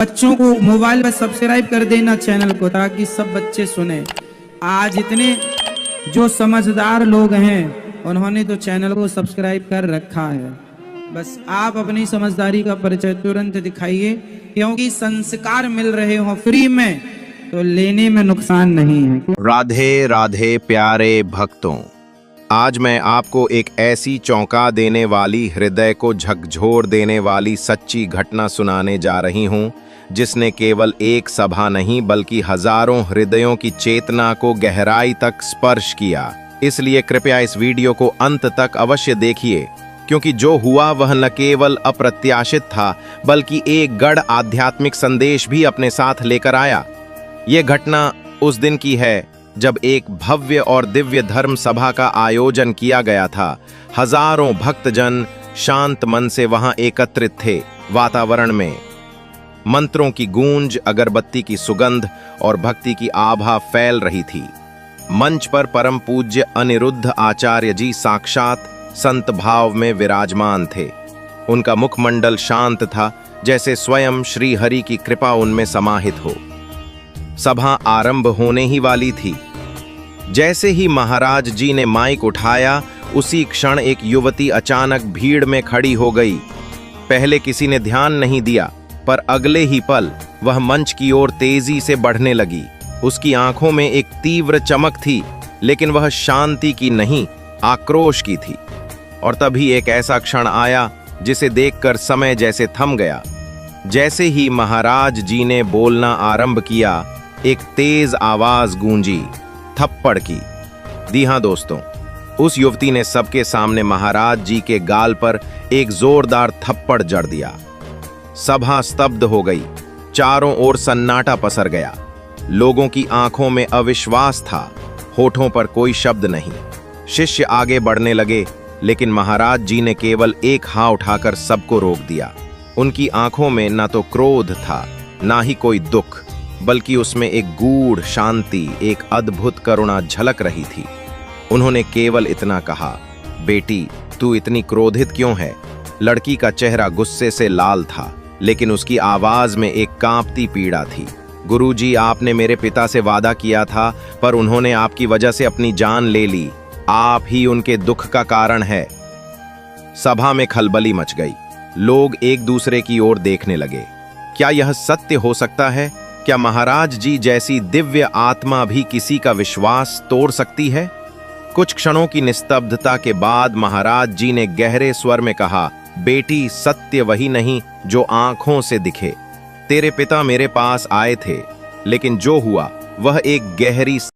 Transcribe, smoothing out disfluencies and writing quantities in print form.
बच्चों को मोबाइल पर सब्सक्राइब कर देना चैनल को, ताकि सब बच्चे सुने। आज इतने जो समझदार लोग हैं उन्होंने तो चैनल को सब्सक्राइब कर रखा है। बस आप अपनी समझदारी का परिचय तुरंत दिखाइए, क्योंकि संस्कार मिल रहे हो फ्री में तो लेने में नुकसान नहीं है। राधे राधे प्यारे भक्तों, आज मैं आपको एक ऐसी चौंका देने वाली, हृदय को झकझोर देने वाली सच्ची घटना सुनाने जा रही हूं, जिसने केवल एक सभा नहीं बल्कि हजारों हृदयों की चेतना को गहराई तक स्पर्श किया। इसलिए कृपया इस वीडियो को अंत तक अवश्य देखिए, क्योंकि जो हुआ वह न केवल अप्रत्याशित था बल्कि एक गढ़ आध्यात्मिक संदेश भी अपने साथ लेकर आया। ये घटना उस दिन की है जब एक भव्य और दिव्य धर्म सभा का आयोजन किया गया था। हजारों भक्तजन शांत मन से वहां एकत्रित थे। वातावरण में मंत्रों की गूंज, अगरबत्ती की सुगंध और भक्ति की आभा फैल रही थी। मंच पर परम पूज्य अनिरुद्ध आचार्य जी साक्षात संत भाव में विराजमान थे। उनका मुखमंडल शांत था, जैसे स्वयं श्री हरि की कृपा उनमें समाहित हो। सभा आरंभ होने ही वाली थी। जैसे ही महाराज जी ने माइक उठाया, उसी क्षण एक युवती अचानक भीड़ में खड़ी हो गई। पहले किसी ने ध्यान नहीं दिया, पर अगले ही पल वह मंच की ओर तेजी से बढ़ने लगी। उसकी आंखों में एक तीव्र चमक थी, लेकिन वह शांति की नहीं, आक्रोश की थी। और तभी एक ऐसा क्षण आया जिसे देखकर समय जैसे थम गया। जैसे ही महाराज जी ने बोलना आरंभ किया, एक तेज आवाज गूंजी, थप्पड़ की। जी हाँ दोस्तों, उस युवती ने सबके सामने महाराज जी के गाल पर एक जोरदार थप्पड़ जड़ दिया। सभा स्तब्ध हो गई। चारों ओर सन्नाटा पसर गया। लोगों की आंखों में अविश्वास था, होठों पर कोई शब्द नहीं। शिष्य आगे बढ़ने लगे, लेकिन महाराज जी ने केवल एक हाथ उठाकर सबको रोक दिया। उनकी आंखों में ना तो क्रोध था, ना ही कोई दुख, बल्कि उसमें एक गूढ़ शांति, एक अद्भुत करुणा झलक रही थी। उन्होंने केवल इतना कहा, बेटी तू इतनी क्रोधित क्यों है? लड़की का चेहरा गुस्से से लाल था, लेकिन उसकी आवाज में एक कांपती पीड़ा थी। गुरुजी, आपने मेरे पिता से वादा किया था, पर उन्होंने आपकी वजह से अपनी जान ले ली। आप ही उनके दुख का कारण है। सभा में खलबली मच गई। लोग एक दूसरे की ओर देखने लगे। क्या यह सत्य हो सकता है? क्या महाराज जी जैसी दिव्य आत्मा भी किसी का विश्वास तोड़ सकती है? कुछ क्षणों की निस्तब्धता के बाद महाराज जी ने गहरे स्वर में कहा, बेटी सत्य वही नहीं जो आंखों से दिखे। तेरे पिता मेरे पास आए थे, लेकिन जो हुआ वह एक गहरी